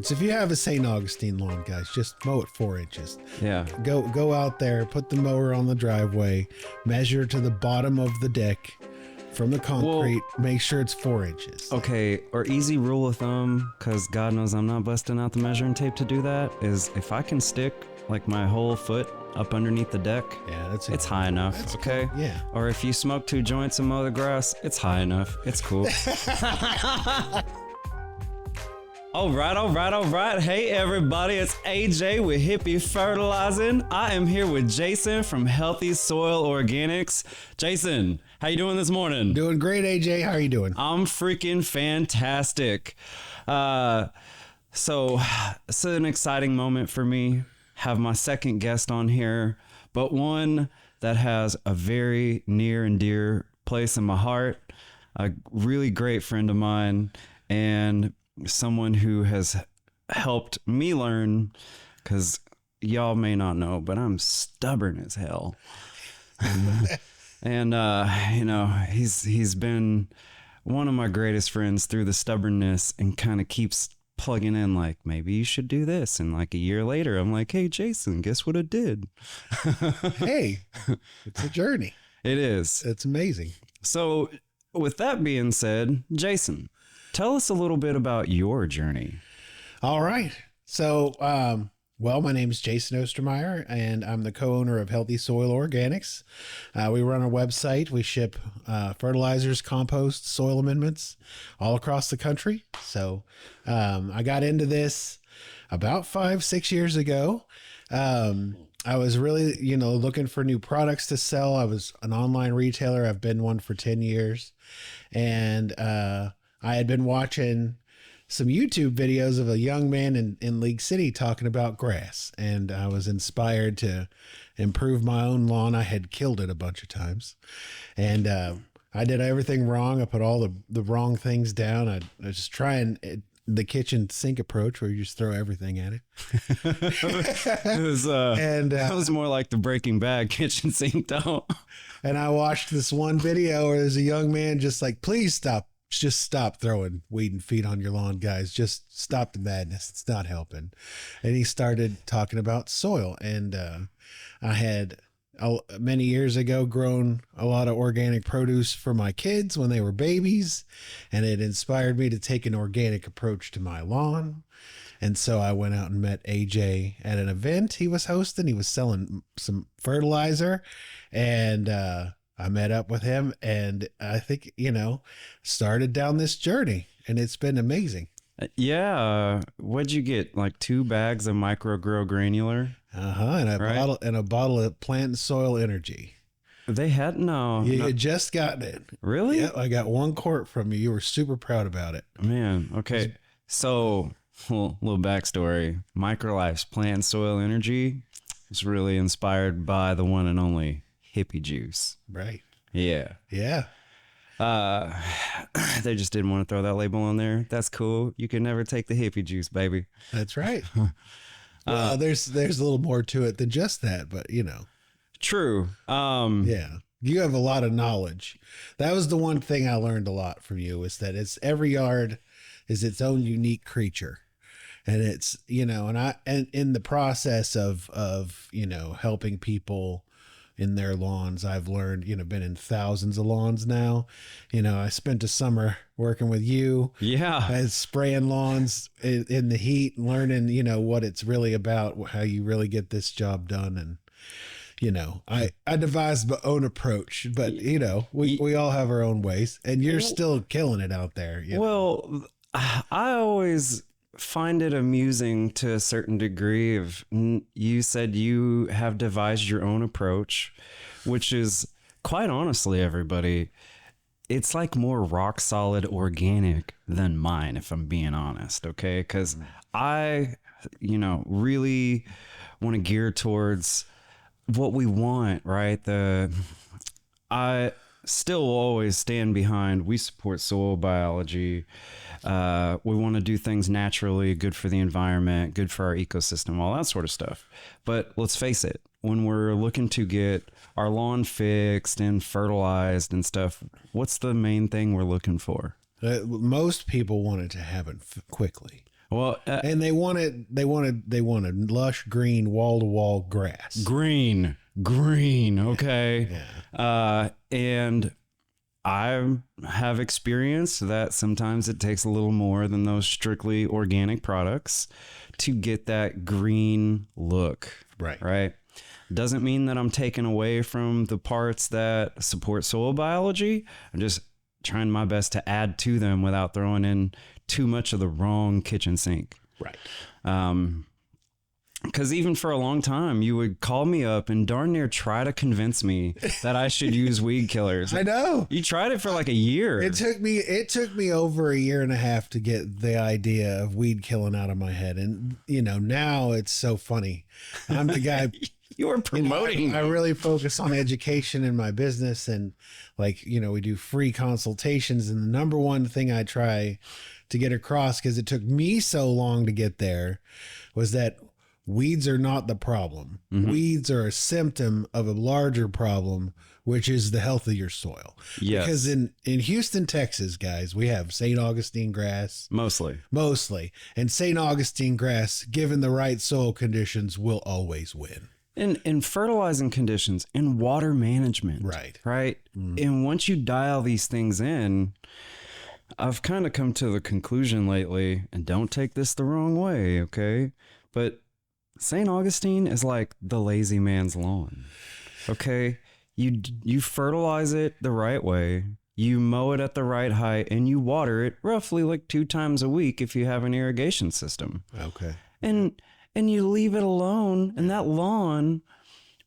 So if you have a St. Augustine lawn, guys, just mow it 4 inches. Yeah. Go out there, put the mower on the driveway, measure to the bottom of the deck from the concrete, make sure it's 4 inches. Okay, or easy rule of thumb, because God knows I'm not busting out the measuring tape to do that, is if I can stick like my whole foot up underneath the deck, it's high enough, okay? Cool. Yeah. Or if you smoke 2 joints and mow the grass, it's high enough. It's cool. All right. Hey, everybody. It's AJ with Hippie Fertilizing. I am here with Jason from Healthy Soil Organics. Jason, how you doing this morning? Doing great, AJ. How are you doing? I'm freaking fantastic. So it's an exciting moment for me. Have my second guest on here, but one that has a very near and dear place in my heart. A really great friend of mine, and someone who has helped me learn, because y'all may not know, but I'm stubborn as hell. And he's been one of my greatest friends through the stubbornness, and kind of keeps plugging in like, maybe you should do this. And like a year later, I'm like, hey, Jason, guess what I did? Hey, it's a journey. It is. It's amazing. So with that being said, Jason, tell us a little bit about your journey. All right. So, my name is Jason Ostermeyer, and I'm the co-owner of Healthy Soil Organics. We run a website. We ship fertilizers, compost, soil amendments all across the country. So I got into this about 5-6 years ago. I was really, looking for new products to sell. I was an online retailer. I've been one for 10 years. And I had been watching some YouTube videos of a young man in League City talking about grass, and I was inspired to improve my own lawn. I had killed it a bunch of times, and I did everything wrong. I put all the wrong things down. I was just trying the kitchen sink approach, where you just throw everything at it. That was more like the Breaking Bad kitchen sink, don't. And I watched this one video where there's a young man just like, please stop. Just stop throwing weed and feed on your lawn, guys. Just stop the madness. It's not helping. And he started talking about soil. And I had many years ago grown a lot of organic produce for my kids when they were babies. And it inspired me to take an organic approach to my lawn. And so I went out and met AJ at an event he was hosting. He was selling some fertilizer, and I met up with him, and I think, started down this journey, and it's been amazing. Yeah. What'd you get? Like 2 bags of microgrow granular? And a bottle of Plant and Soil Energy. They had You had just gotten it. Really? Yep, I got 1 quart from you. You were super proud about it. Man. Okay. So, little backstory. Microlife's Plant and Soil Energy is really inspired by the one and only Hippie juice. Right. Yeah. Yeah. They just didn't want to throw that label on there. That's cool. You can never take the hippie juice, baby. That's right. Well, there's a little more to it than just that, but True. Yeah. You have a lot of knowledge. That was the one thing I learned a lot from you, is that every yard is its own unique creature. And it's, and in the process of helping people in their lawns, I've learned, been in thousands of lawns now. I spent a summer working with you. Yeah. Spraying lawns in the heat, learning, what it's really about, how you really get this job done. And, I devised my own approach, but, we all have our own ways, and you're still killing it out there. Well, I always find it amusing to a certain degree. You said you have devised your own approach, which is, quite honestly, everybody, it's like more rock solid organic than mine, if I'm being honest. Okay. Cause I, really want to gear towards what we want, right? I still always stand behind, we support soil biology. We want to do things naturally, good for the environment, good for our ecosystem, all that sort of stuff. But let's face it, when we're looking to get our lawn fixed and fertilized and stuff, what's the main thing we're looking for? Most people want it to happen quickly. Well, And they wanted lush green wall to wall grass. green. Okay. Yeah. And I have experienced that sometimes it takes a little more than those strictly organic products to get that green look. Right. Right. Doesn't mean that I'm taking away from the parts that support soil biology. I'm just trying my best to add to them without throwing in too much of the wrong kitchen sink. Right. Because even for a long time, you would call me up and darn near try to convince me that I should use weed killers. I know. You tried it for like a year. It took me over a year and a half to get the idea of weed killing out of my head. And, now it's so funny. I'm the guy. You were promoting. I really focus on education in my business. And we do free consultations. And the number one thing I try to get across, because it took me so long to get there, was that weeds are not the problem. Mm-hmm. Weeds are a symptom of a larger problem, which is the health of your soil. Yes. Because in Houston, Texas, guys, we have St. Augustine grass. Mostly. And St. Augustine grass, given the right soil conditions, will always win. In fertilizing conditions, in water management. Right. Mm-hmm. And once you dial these things in, I've kind of come to the conclusion lately, and don't take this the wrong way, okay? But St. Augustine is like the lazy man's lawn. Okay? You fertilize it the right way, you mow it at the right height, and you water it roughly like 2 times a week if you have an irrigation system. Okay. And you leave it alone, and that lawn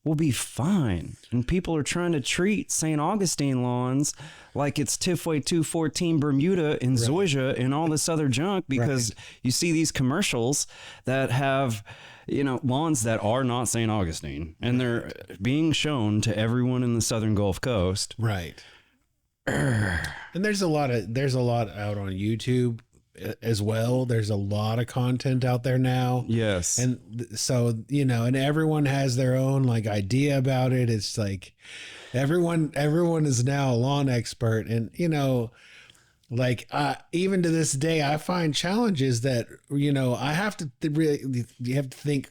will be fine. And people are trying to treat St. Augustine lawns like it's Tifway 214 Bermuda and Zoysia and all this other junk, because you see these commercials that have lawns that are not St. Augustine, and they're being shown to everyone in the Southern Gulf Coast. Right. And there's a lot out on YouTube as well. There's a lot of content out there now. Yes. And so, and everyone has their own idea about it. It's like everyone is now a lawn expert, and even to this day, I find challenges that, I have to really, you have to think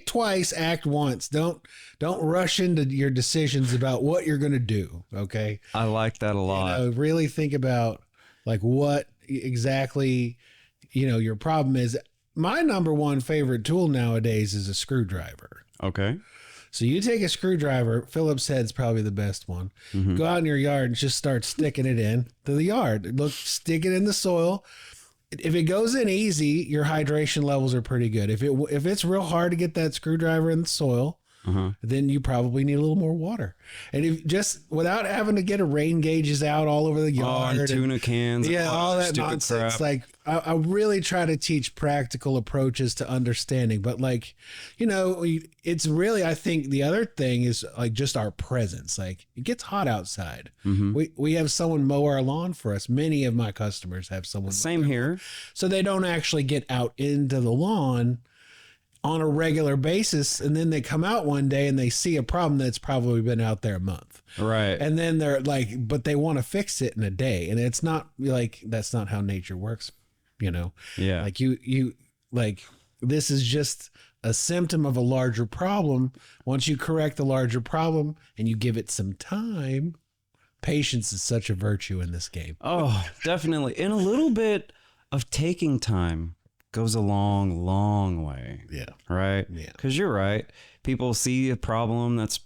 twice, act once. Don't rush into your decisions about what you're going to do. Okay. I like that a lot. Really think about what exactly, your problem is. My number one favorite tool nowadays is a screwdriver. Okay. So you take a screwdriver, Phillips head's probably the best one. Mm-hmm. Go out in your yard and just start sticking it in to the yard. Stick it in the soil. If it goes in easy, your hydration levels are pretty good. If it's real hard to get that screwdriver in the soil, then you probably need a little more water. And if just without having to get a rain gauges out all over the yard, and tuna cans, all that nonsense. Crap. I really try to teach practical approaches to understanding, but it's really, I think the other thing is just our presence. It gets hot outside. Mm-hmm. We have someone mow our lawn for us. Many of my customers have someone. Same here. So they don't actually get out into the lawn on a regular basis, and then they come out one day and they see a problem that's probably been out there a month. Right. And then they're but they want to fix it in a day. And it's not that's not how nature works, Yeah. This is just a symptom of a larger problem. Once you correct the larger problem and you give it some time, patience is such a virtue in this game. Oh, definitely. And a little bit of taking time goes a long, long way. Yeah. Right? Yeah. Because you're right. People see a problem that's,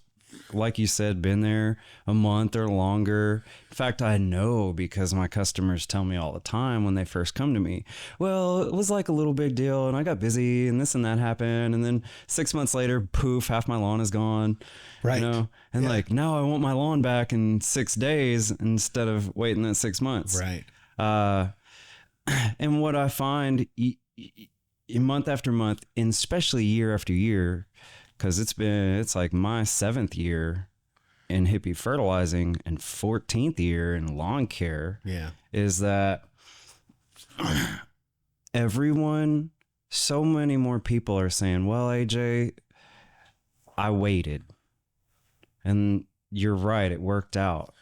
like you said, been there a month or longer. In fact, I know, because my customers tell me all the time when they first come to me, well, it was like a little big deal and I got busy and this and that happened. And then 6 months later, poof, half my lawn is gone. Right. And now I want my lawn back in 6 days instead of waiting that 6 months. Right. And what I find month after month, and especially year after year, because it's like my 7th year in Hippie fertilizing and 14th year in lawn care. Yeah. Is that so many more people are saying, well, AJ, I waited. And you're right, it worked out.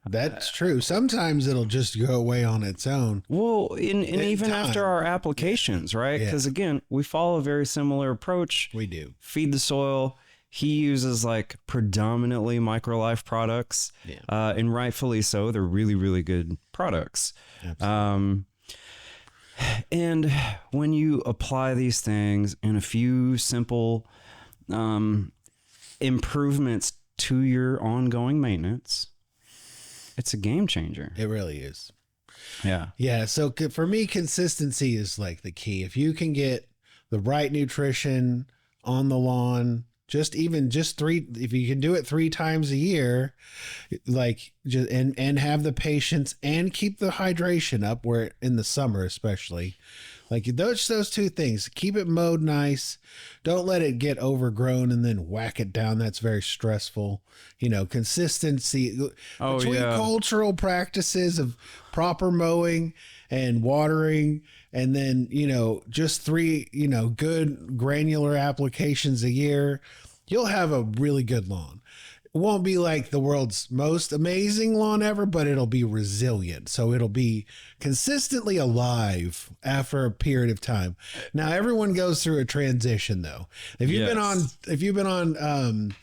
That's true. Sometimes it'll just go away on its own. Well, and even time. after our applications, right? Yeah. Because again, we follow a very similar approach. We do. Feed the soil. He uses like predominantly MicroLife products, and rightfully so. They're really, really good products. Absolutely. And when you apply these things and a few simple improvements to your ongoing maintenance, it's a game changer. It really is. Yeah. Yeah. So for me, consistency is like the key. If you can get the right nutrition on the lawn, if you can do it 3 times a year, like just, and have the patience and keep the hydration up where in the summer, especially like those 2 things, keep it mowed nice. Don't let it get overgrown and then whack it down. That's very stressful. Consistency between cultural practices of proper mowing and watering, and then, just 3, good granular applications a year, you'll have a really good lawn. It won't be like the world's most amazing lawn ever, but it'll be resilient. So it'll be consistently alive after a period of time. Now, everyone goes through a transition though. If you've been on,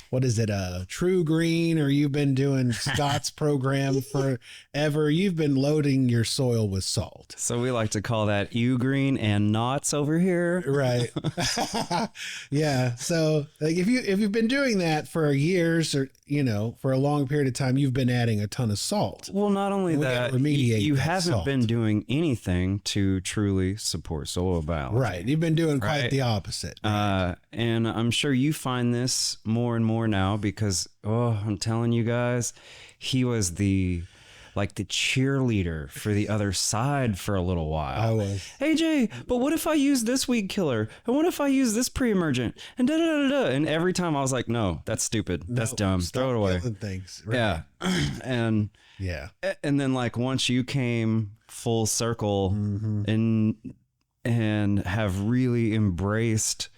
what is it? True Green, or you've been doing Scott's program forever, you've been loading your soil with salt. So we like to call that green and knots over here. Right. Yeah. So like if you've been doing that for years, or, for a long period of time, you've been adding a ton of salt. Well, not only that, you haven't salt. been doing anything to truly support soil biology. Right. You've been doing quite the opposite. Right? And I'm sure you find this more and more now because, I'm telling you guys, he was the cheerleader for the other side for a little while. I was. Hey Jay, but what if I use this weed killer? And what if I use this pre-emergent? And da da da da. And every time I was like, no, that's stupid. That's dumb. Throw it away. Things. Right. Yeah. And then like once you came full circle and have really embraced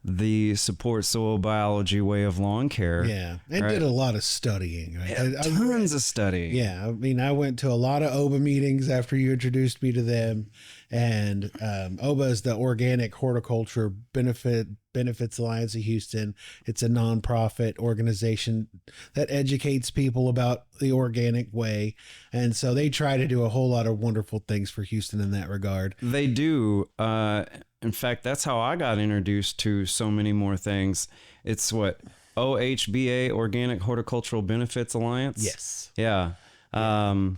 the support soil biology way of lawn care. Yeah. And did a lot of studying. Right? Tons of study. Yeah. I mean, I went to a lot of OOBA meetings after you introduced me to them. And OOBA is the Organic Horticulture Benefits Alliance of Houston. It's a nonprofit organization that educates people about the organic way. And so they try to do a whole lot of wonderful things for Houston in that regard. They do. In fact, that's how I got introduced to so many more things. It's what? OHBA, Organic Horticultural Benefits Alliance? Yes. Yeah. And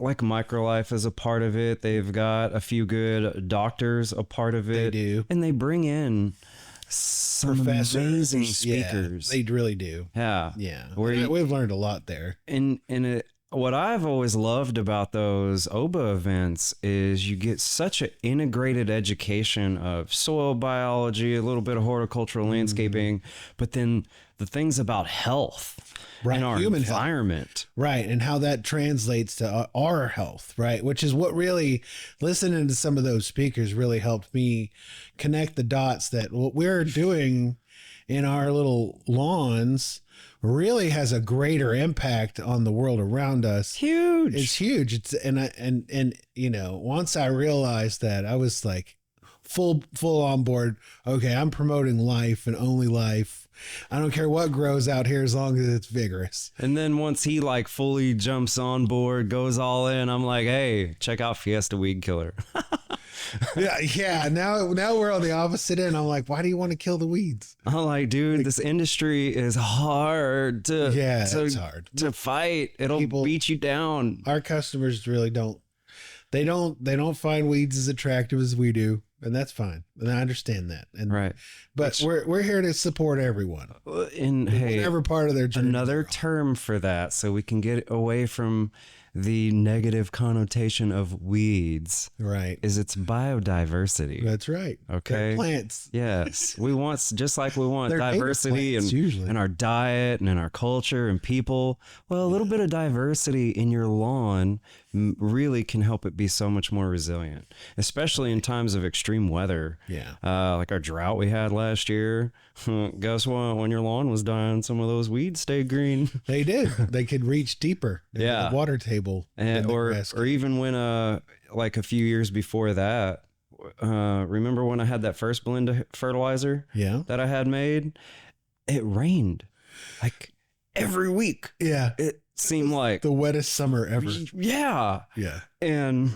like MicroLife is a part of it. They've got a few good doctors a part of it. They do. And they bring in some amazing speakers. Yeah, they really do. Yeah. Yeah. We've learned a lot there. What I've always loved about those OOBA events is you get such an integrated education of soil biology, a little bit of horticultural landscaping, but then the things about health and our human environment. Health. Right. And how that translates to our health, right? Which is what really, listening to some of those speakers really helped me connect the dots that what we're doing in our little lawns really has a greater impact on the world around us. Huge. It's huge. Once I realized that, I was like full on board. Okay, I'm promoting life and only life. I don't care what grows out here as long as it's vigorous. And then once he like fully jumps on board, goes all in, I'm like, hey, check out Fiesta Weed Killer. Yeah. Now we're on the opposite end. I'm like, why do you want to kill the weeds? I'm like, dude, this industry is hard to it's hard to fight. It'll beat you down. Our customers really don't. They don't find weeds as attractive as we do, and that's fine. And I understand that. And right. But we're here to support everyone. And hey, whatever part of their journey. Another term for that, so we can get away from the negative connotation of weeds Right. is its biodiversity. That's right. Okay. They're plants. Yes. We want, just like we want They're native diversity plants, usually. in our diet and in our culture and people. Well, a little bit of diversity in your lawn really can help it be so much more resilient, especially in times of extreme weather. Yeah. Like our drought we had last year. Guess what? When your lawn was dying, some of those weeds stayed green. They did. They could reach deeper in Yeah. the water table. And, or even when, like a few years before that, remember when I had that first blend of fertilizer Yeah. that I had made? It rained like every week. Yeah. It seemed like The wettest summer ever. yeah. Yeah. And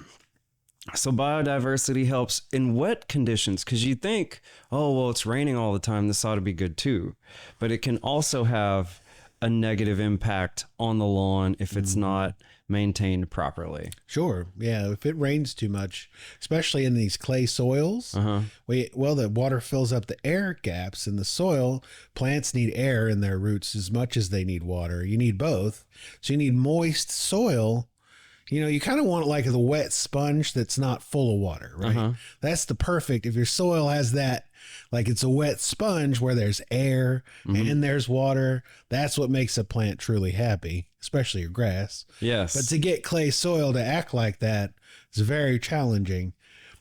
so biodiversity helps in wet conditions, because you think, oh, well, it's raining all the time, this ought to be good too. But it can also have a negative impact on the lawn if it's not maintained properly. Sure. Yeah. If it rains too much, especially in these clay soils, the water fills up the air gaps in the soil. Plants need air in their roots as much as they need water. You need both. So you need moist soil. You know, you kind of want it like the wet sponge that's not full of water, right? That's the perfect. If your soil has that, like it's a wet sponge where there's air and there's water, that's what makes a plant truly happy, especially your grass. Yes. But to get clay soil to act like that is very challenging.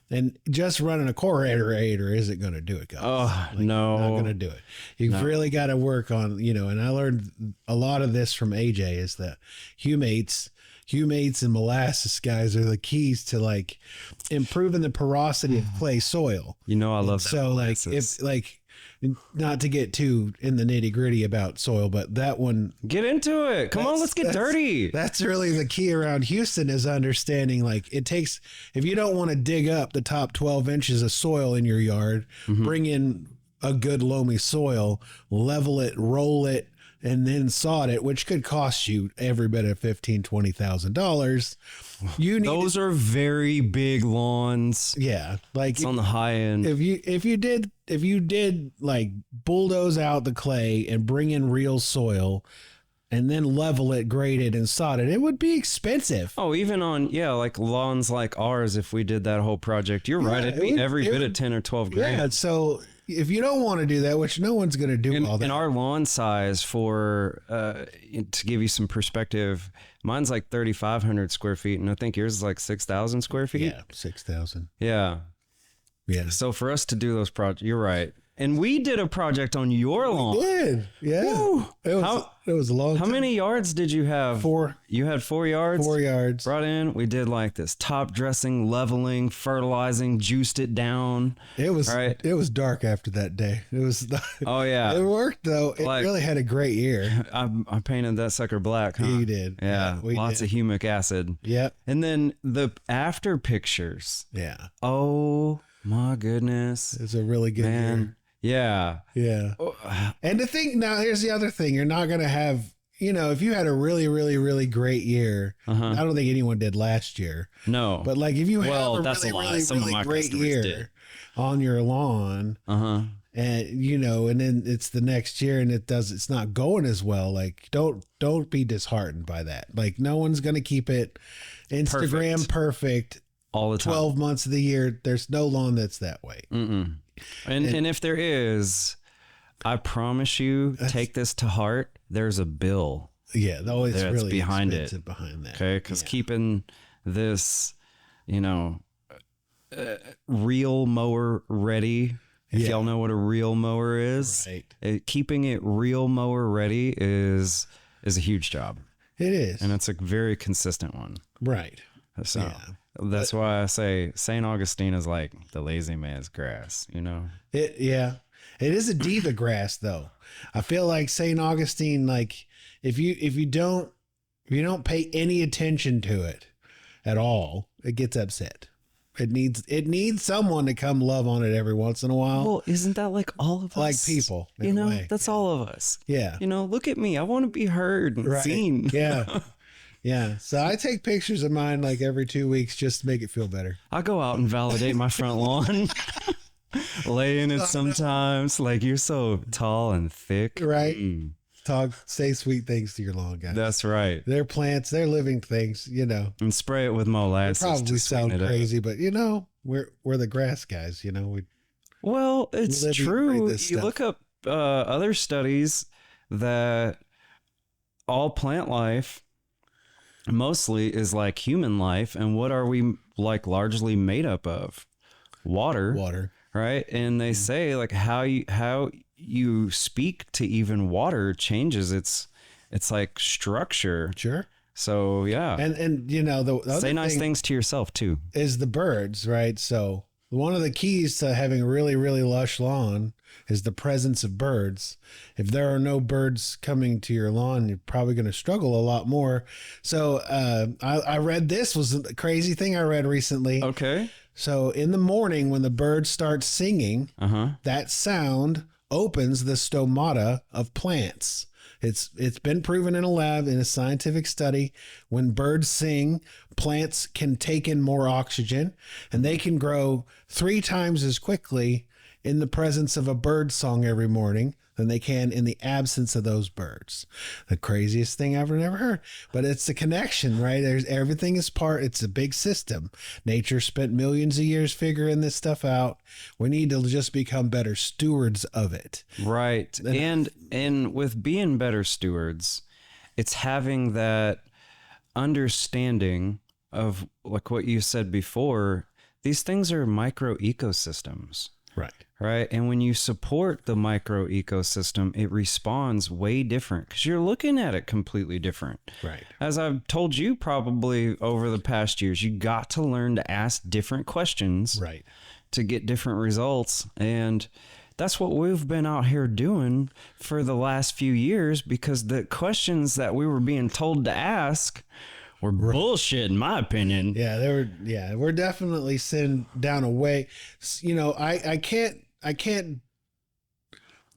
And just running a aerator isn't going to do it, guys. Oh, no. Not going to do it. You've really got to work on, and I learned a lot of this from AJ is that humates and molasses, guys, are the keys to like improving the porosity of clay soil. I love that. So molasses. not to get too in the nitty gritty about soil, but that one, Get into it. Come on, let's get dirty. that's really the key around Houston is understanding like it takes, if you don't want to dig up the top 12 inches of soil in your yard, bring in a good loamy soil, level it, roll it, and then sod it, which could cost you every bit of $15,000-$20,000. You need Those are very big lawns. yeah, like It's on the high end. if you did like bulldoze out the clay and bring in real soil and then level it, grade it, and sod it would be expensive. Oh, even on, like lawns like ours, if we did that whole project, you're right. It'd be every bit of 10 or 12 grand. Yeah, so if you don't want to do that, which no one's going to do all that. And our lawn size for, to give you some perspective, mine's like 3,500 square feet, and I think yours is like 6,000 square feet. Yeah, 6,000. Yeah. Yeah. So for us to do those projects, you're right. And we did a project on your lawn. Good. Yeah. Woo. It was a long How time. many yards did you have? 4. You had 4 yards? 4 yards. Brought in, we did like this top dressing, leveling, fertilizing, juiced it down. It was right. It was dark after that day. It was Oh yeah. It worked though. It Like- really had a great year. I painted that sucker black, huh? You did. Yeah, we lots did. of humic acid. Yep. And then the after pictures. Yeah. Oh my goodness. It's a really good Man. Yeah. year. Yeah. And the thing now, here's the other thing. You're not going to have, if you had a really, really, really great year, I don't think anyone did last year. No. But like if you have a that's really, a lie. really, Some of really my great customers year did. on your lawn, and and then it's the next year and it's not going as well, like don't be disheartened by that. Like no one's going to keep it Instagram perfect all the time. 12 months of the year. There's no lawn that's that way. And if there is, I promise you, take this to heart. There's a bill. Yeah, though it's That's really behind expensive behind that. Okay, because keeping this, reel mower ready. If y'all know what a reel mower is, Right. Keeping it reel mower ready is a huge job, It is. and it's a very consistent one. Right. So that's why I say St. Augustine is like the lazy man's grass. It is a diva grass though. I feel like St. Augustine, like if you don't pay any attention to it at all, it gets upset. It needs someone to come love on it every once in a while. Well, isn't that like all of us? Like people, in a way. That's all of us. Yeah. Look at me. I want to be heard and Right. seen. Yeah. Yeah. So I take pictures of mine like every 2 weeks just to make it feel better. I go out and validate my front lawn. Lay in it sometimes. Like, you're so tall and thick. Right. say sweet things to your lawn, guys. That's right. They're plants, they're living things, you know. And spray it with They molasses. probably to sound sweeten it up. crazy, but you know, we're the grass guys, you know. Well, it's live, eat, breathe true. this You stuff. look up other studies that all plant life mostly is like human life. And what are we like largely made up of? Water. Right. And they say like how you speak to even water changes its like structure. Sure. So yeah. And you know, the other say nice thing things to yourself too. is the birds, right? So one of the keys to having a really, really lush lawn is the presence of birds. If there are no birds coming to your lawn, you're probably going to struggle a lot more. So I read this was a crazy thing I read recently. Okay. So in the morning when the birds start singing, that sound opens the stomata of plants. It's been proven in a lab in a scientific study. When birds sing, plants can take in more oxygen and they can grow 3 times as quickly in the presence of a bird song every morning than they can in the absence of those birds. The craziest thing I've ever heard, but it's the connection, right? Everything is it's a big system. Nature spent millions of years figuring this stuff out. We need to just become better stewards of it. Right. And with being better stewards, it's having that understanding of like what you said before. These things are micro ecosystems. Right. And when you support the micro ecosystem, it responds way different because you're looking at it completely different. Right. As I've told you probably over the past years, you got to learn to ask different questions to get different results. And that's what we've been out here doing for the last few years because the questions that we were being told to ask were bullshit, in my opinion. Yeah, we're definitely sitting down a way. You know, I can't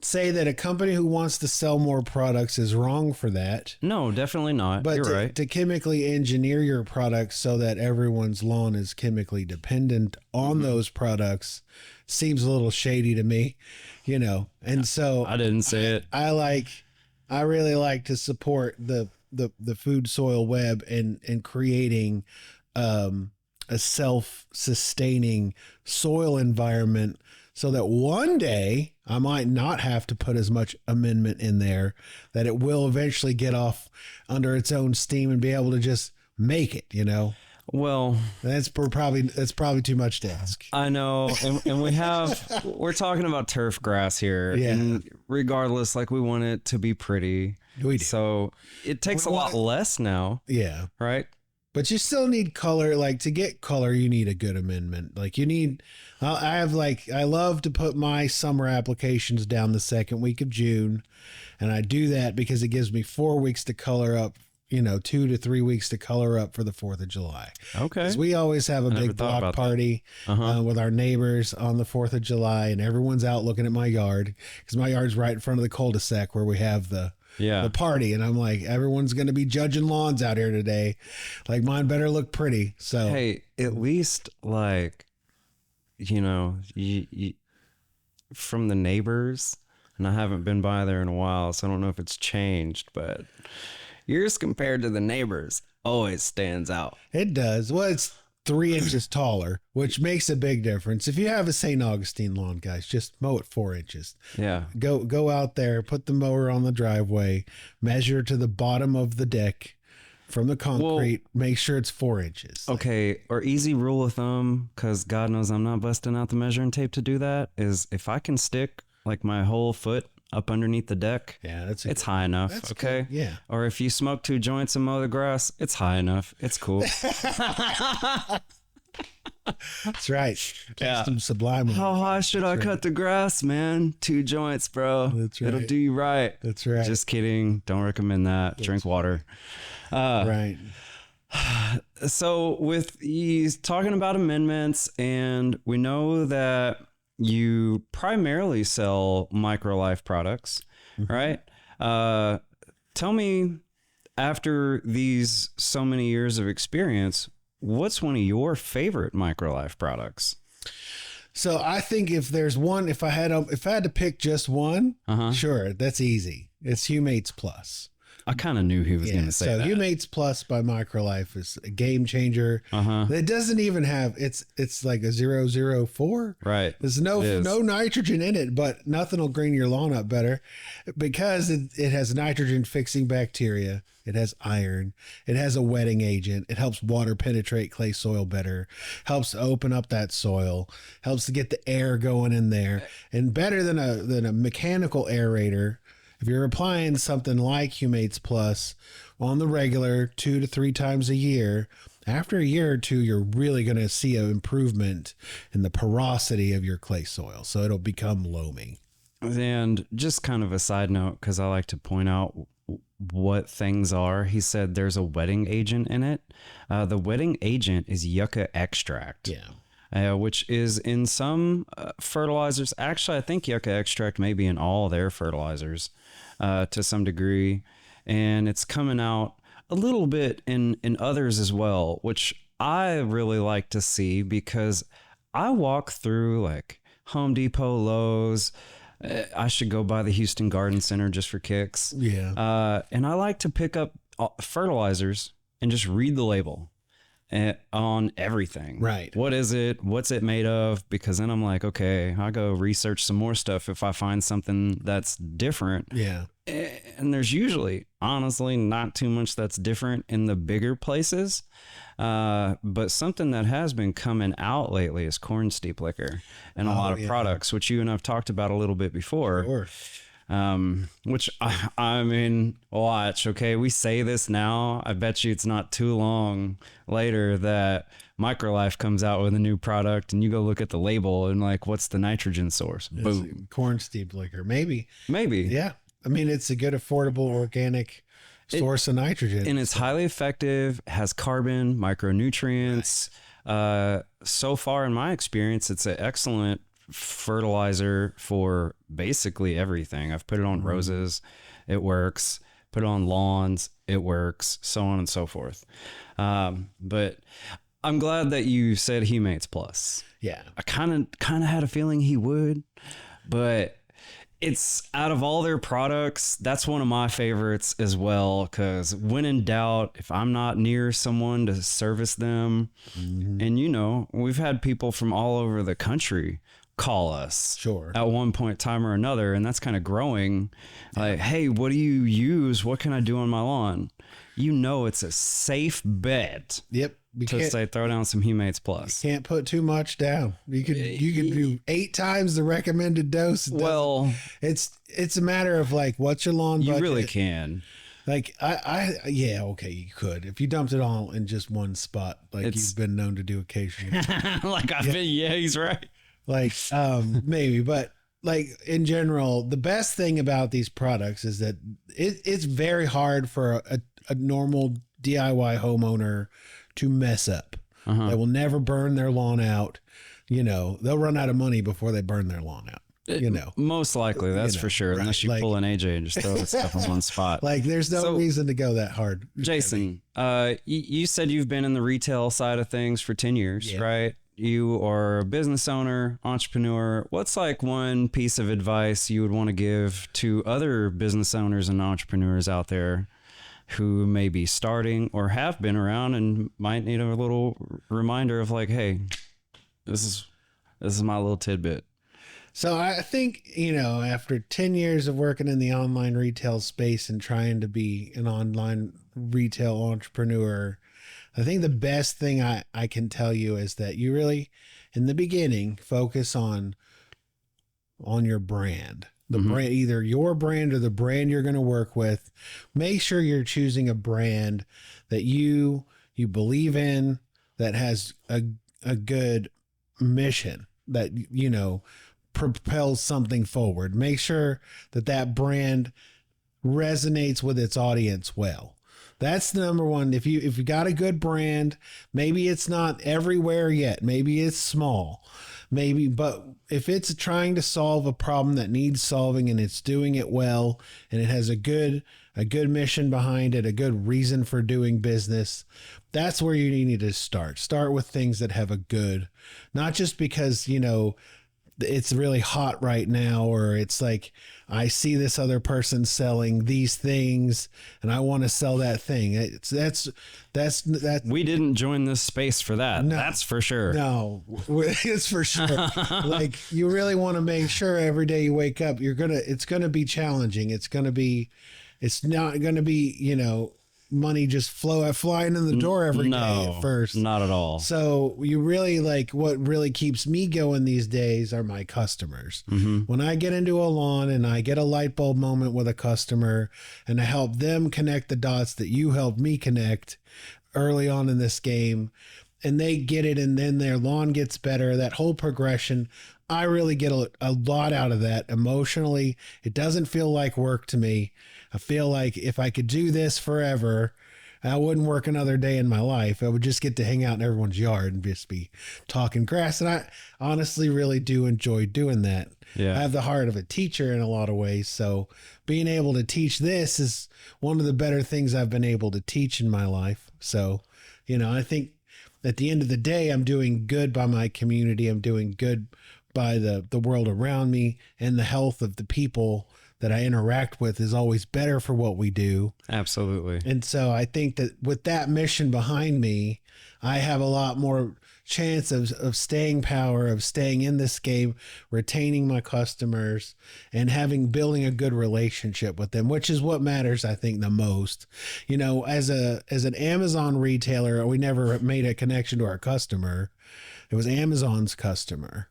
say that a company who wants to sell more products is wrong for that. No, definitely not. But you're right. To chemically engineer your products so that everyone's lawn is chemically dependent on those products seems a little shady to me, you know. And so I didn't say it. I really like to support the food soil web and creating a self-sustaining soil environment so that one day I might not have to put as much amendment in there, that it will eventually get off under its own steam and be able to just make it, you know. Well, that's probably too much to ask. I know. And we're talking about turf grass here. Yeah. And regardless, like we want it to be pretty. We do. So it takes a lot less now. Yeah. Right. But you still need color. Like to get color, you need a good amendment. Like you need, I love to put my summer applications down the second week of June. And I do that because it gives me 4 weeks to color up, you know, 2 to 3 weeks to color up for the 4th of July. Okay. 'Cause we always have a big block party with our neighbors on the 4th of July and everyone's out looking at my yard because my yard's right in front of the cul-de-sac where we have the party. And I'm like, everyone's going to be judging lawns out here today. Like mine better look pretty. So, hey, at least like, you know, you from the neighbors, and I haven't been by there in a while, so I don't know if it's changed, but yours compared to the neighbors always stands out. It does. Well, it's 3 inches taller, which makes a big difference. If you have a St. Augustine lawn, guys, just mow it 4 inches. Yeah. Go out there, put the mower on the driveway, measure to the bottom of the deck from the concrete, make sure it's 4 inches. Okay. Or easy rule of thumb, because God knows I'm not busting out the measuring tape to do that, is if I can stick like my whole foot up underneath the deck, it's high enough. Okay. Good. Yeah. Or if you smoke 2 joints and mow the grass, it's high enough. It's cool. That's right. Custom sublime. How high should I cut the grass, man? 2 joints, bro. That's right. It'll do you right. That's right. Just kidding. Don't recommend that. Drink water. Right. So with he's talking about amendments, and we know that you primarily sell MicroLife products, right? Tell me, after these so many years of experience, what's one of your favorite MicroLife products? So I think if there's one, if I had to pick just one, sure, that's easy. It's Humates Plus. I kind of knew he was going to say that. Humates Plus by Microlife is a game changer. It doesn't even have it's like a 004. Right. There's no nitrogen in it, but nothing will green your lawn up better because it has nitrogen fixing bacteria. It has iron. It has a wetting agent. It helps water penetrate clay soil better. Helps open up that soil. Helps to get the air going in there. And better than a mechanical aerator. If you're applying something like Humates Plus on the regular 2 to 3 times a year, after a year or two, you're really going to see an improvement in the porosity of your clay soil. So it'll become loamy. And just kind of a side note, because I like to point out what things are. He said there's a wetting agent in it. The wetting agent is yucca extract. Yeah. Which is in some fertilizers. Actually, I think yucca extract may be in all their fertilizers to some degree. And it's coming out a little bit in others as well, which I really like to see because I walk through like Home Depot, Lowe's. I should go by the Houston Garden Center just for kicks. Yeah. And I like to pick up fertilizers and just read the label on everything. Right. What is it? What's it made of? Because then I'm like, okay, I'll go research some more stuff if I find something that's different. Yeah. And there's usually, honestly, not too much that's different in the bigger places. But something that has been coming out lately is corn steep liquor and a lot of products, which you and I've talked about a little bit before. Sure. Which I mean, watch, okay, we say this now. I bet you it's not too long later that Microlife comes out with a new product and you go look at the label and like, what's the nitrogen source? Boom. Corn steep liquor. Maybe. Yeah. I mean, it's a good, affordable, organic source of nitrogen. And it's highly effective, has carbon, micronutrients. Right. So far in my experience, it's an excellent fertilizer for basically everything. I've put it on roses, it works. Put it on lawns, it works, so on and so forth. But I'm glad that you said Humates Plus. Yeah. I kind of had a feeling he would, but it's out of all their products, that's one of my favorites as well. Because when in doubt, if I'm not near someone to service them, and you know, we've had people from all over the country call us at one point time or another, and that's kind of growing. Like, hey, what do you use? What can I do on my lawn? You know, it's a safe bet. Yep. To say throw down some Humates Plus. You can't put too much down. You could do 8 times the recommended dose. Well, it's a matter of like, what's your lawn budget? You really can. Like okay, you could if you dumped it all in just one spot, like you've been known to do occasionally. Like I've been, he's right. Like maybe, but like in general, the best thing about these products is that it's very hard for a normal DIY homeowner to mess up. They will never burn their lawn out. You know, they'll run out of money before they burn their lawn out. You know, most likely, that's for sure. Right? Unless you pull an AJ and just throw the stuff in one spot. Like, there's no reason to go that hard. Jason, you said you've been in the retail side of things for 10 years, right? You are a business owner, entrepreneur. What's like one piece of advice you would want to give to other business owners and entrepreneurs out there who may be starting or have been around and might need a little reminder of like, hey, this is my little tidbit? So I think, you know, after 10 years of working in the online retail space and trying to be an online retail entrepreneur, I think the best thing I can tell you is that you really, in the beginning, focus on your brand. The brand, either your brand or the brand you're going to work with. Make sure you're choosing a brand that you believe in, that has a good mission, that, you know, propels something forward. Make sure that brand resonates with its audience well. That's the number one. If you got a good brand, maybe it's not everywhere yet. Maybe it's small. Maybe, but if it's trying to solve a problem that needs solving and it's doing it well and it has a good a good mission behind it, a good reason for doing business, that's where you need to start. Start with things that have a good, not just because, you know, it's really hot right now, or it's like I see this other person selling these things and I want to sell that thing. That's We didn't join this space for that. No, that's for sure. No, it's for sure. Like, you really want to make sure every day you wake up, it's going to be challenging. It's not going to be, you know, money just flying in the door every day at first. Not at all. So you really, like, what really keeps me going these days are my customers. When I get into a lawn and I get a light bulb moment with a customer and I help them connect the dots that you helped me connect early on in this game, and they get it, and then their lawn gets better, that whole progression, I really get a lot out of that emotionally. It doesn't feel like work to me. I feel like if I could do this forever, I wouldn't work another day in my life. I would just get to hang out in everyone's yard and just be talking grass. And I honestly really do enjoy doing that. Yeah. I have the heart of a teacher in a lot of ways. So being able to teach this is one of the better things I've been able to teach in my life. So, you know, I think at the end of the day, I'm doing good by my community. I'm doing good by the world around me, and the health of the people that I interact with is always better for what we do. Absolutely. And so I think that with that mission behind me, I have a lot more chance of staying power, of staying in this game, retaining my customers, and building a good relationship with them, which is what matters, I think, the most. You know, as an Amazon retailer, we never made a connection to our customer. It was Amazon's customer.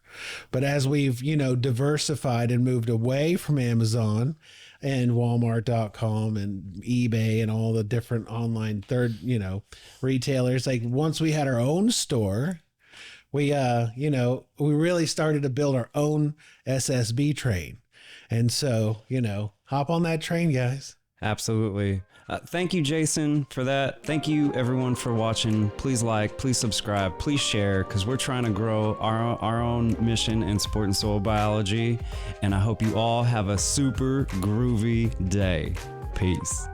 But as we've, you know, diversified and moved away from Amazon and Walmart.com and eBay and all the different online retailers, like, once we had our own store, we really started to build our own SSB train. And so, you know, hop on that train, guys. Absolutely. Thank you, Jason, for that. Thank you, everyone, for watching. Please like, please subscribe, please share, because we're trying to grow our own mission in sport and soil biology. And I hope you all have a super groovy day. Peace.